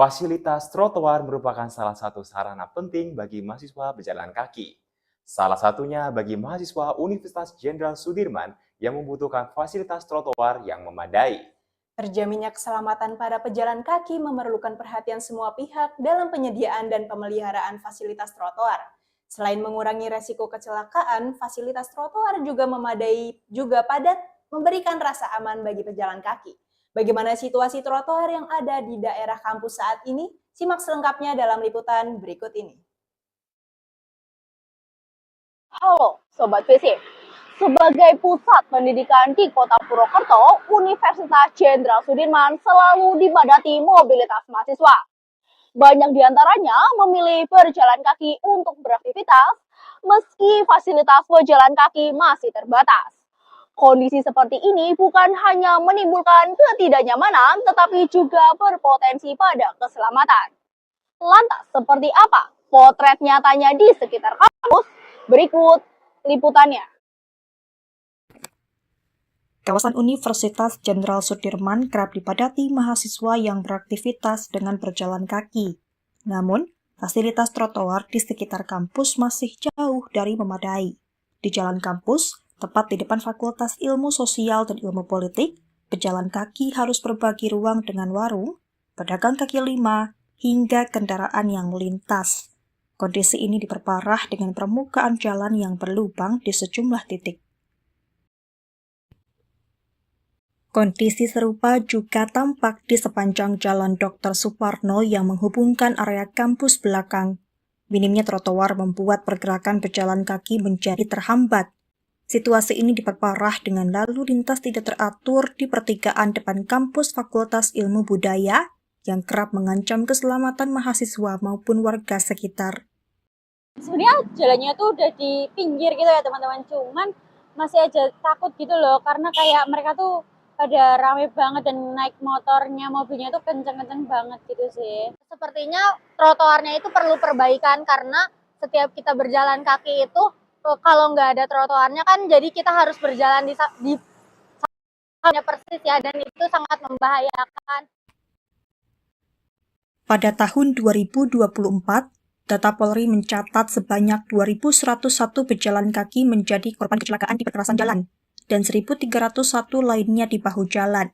Fasilitas trotoar merupakan salah satu sarana penting bagi mahasiswa berjalan kaki. Salah satunya bagi mahasiswa Universitas Jenderal Sudirman yang membutuhkan fasilitas trotoar yang memadai. Terjaminnya keselamatan para pejalan kaki memerlukan perhatian semua pihak dalam penyediaan dan pemeliharaan fasilitas trotoar. Selain mengurangi resiko kecelakaan, fasilitas trotoar juga memadai juga padat memberikan rasa aman bagi pejalan kaki. Bagaimana situasi trotoar yang ada di daerah kampus saat ini? Simak selengkapnya dalam liputan berikut ini. Halo Sobat Visip, sebagai pusat pendidikan di Kota Purwokerto, Universitas Jenderal Sudirman selalu dipadati mobilitas mahasiswa. Banyak diantaranya memilih berjalan kaki untuk beraktivitas, meski fasilitas pejalan kaki masih terbatas. Kondisi seperti ini bukan hanya menimbulkan ketidaknyamanan, tetapi juga berpotensi pada keselamatan. Lantas, seperti apa potret nyatanya di sekitar kampus? Berikut liputannya. Kawasan Universitas Jenderal Sudirman kerap dipadati mahasiswa yang beraktivitas dengan berjalan kaki. Namun, fasilitas trotoar di sekitar kampus masih jauh dari memadai. Di jalan kampus, tepat di depan Fakultas Ilmu Sosial dan Ilmu Politik, pejalan kaki harus berbagi ruang dengan warung, pedagang kaki lima, hingga kendaraan yang melintas. Kondisi ini diperparah dengan permukaan jalan yang berlubang di sejumlah titik. Kondisi serupa juga tampak di sepanjang Jalan Dr. Suparno yang menghubungkan area kampus belakang. Minimnya trotoar membuat pergerakan pejalan kaki menjadi terhambat. Situasi ini diperparah dengan lalu lintas tidak teratur di pertigaan depan kampus Fakultas Ilmu Budaya yang kerap mengancam keselamatan mahasiswa maupun warga sekitar. Sebenarnya jalannya tuh udah di pinggir gitu ya teman-teman, cuman masih aja takut gitu loh, karena kayak mereka tuh pada rame banget dan naik motornya, mobilnya tuh kenceng-kenceng banget gitu sih. Sepertinya trotoarnya itu perlu perbaikan, karena setiap kita berjalan kaki itu kalau nggak ada trotoarnya kan jadi kita harus berjalan di persis ya, dan itu sangat membahayakan. Pada tahun 2024, data Polri mencatat sebanyak 2.101 pejalan kaki menjadi korban kecelakaan di perkerasan jalan, dan 1.301 lainnya di bahu jalan.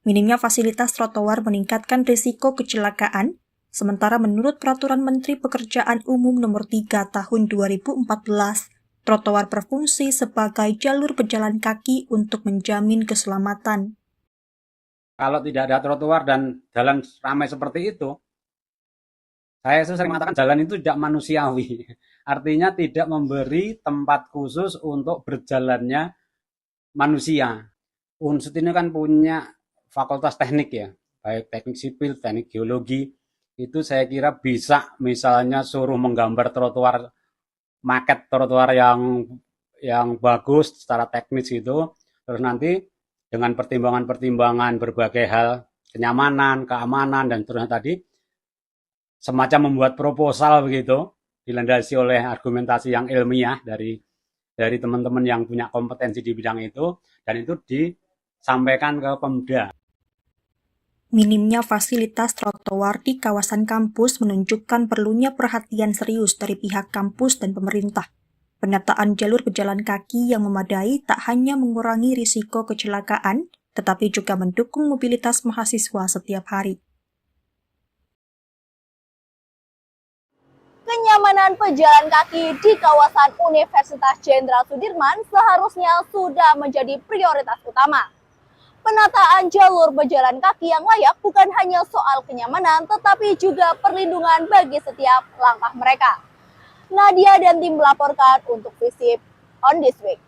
Minimnya fasilitas trotoar meningkatkan risiko kecelakaan, sementara menurut Peraturan Menteri Pekerjaan Umum Nomor 3 Tahun 2014, trotoar berfungsi sebagai jalur pejalan kaki untuk menjamin keselamatan. Kalau tidak ada trotoar dan jalan ramai seperti itu, saya sering mengatakan jalan itu tidak manusiawi. Artinya tidak memberi tempat khusus untuk berjalannya manusia. Unsur ini kan punya fakultas teknik ya, baik teknik sipil, teknik geologi. Itu saya kira bisa misalnya suruh menggambar trotoar, maket trotoar yang bagus secara teknis gitu. Terus nanti dengan pertimbangan-pertimbangan berbagai hal, kenyamanan, keamanan, dan seterusnya tadi, semacam membuat proposal begitu, dilandasi oleh argumentasi yang ilmiah dari teman-teman yang punya kompetensi di bidang itu, dan itu disampaikan ke Pemda. Minimnya fasilitas trotoar di kawasan kampus menunjukkan perlunya perhatian serius dari pihak kampus dan pemerintah. Penataan jalur pejalan kaki yang memadai tak hanya mengurangi risiko kecelakaan, tetapi juga mendukung mobilitas mahasiswa setiap hari. Kenyamanan pejalan kaki di kawasan Universitas Jenderal Sudirman seharusnya sudah menjadi prioritas utama. Penataan jalur pejalan kaki yang layak bukan hanya soal kenyamanan, tetapi juga perlindungan bagi setiap langkah mereka. Nadia dan tim melaporkan untuk Visip on this week.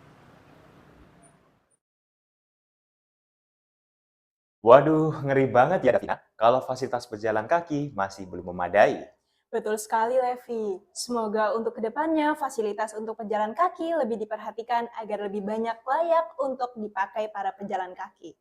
Waduh, ngeri banget ya Davina, kalau fasilitas pejalan kaki masih belum memadai. Betul sekali, Levi. Semoga untuk kedepannya fasilitas untuk pejalan kaki lebih diperhatikan agar lebih banyak layak untuk dipakai para pejalan kaki.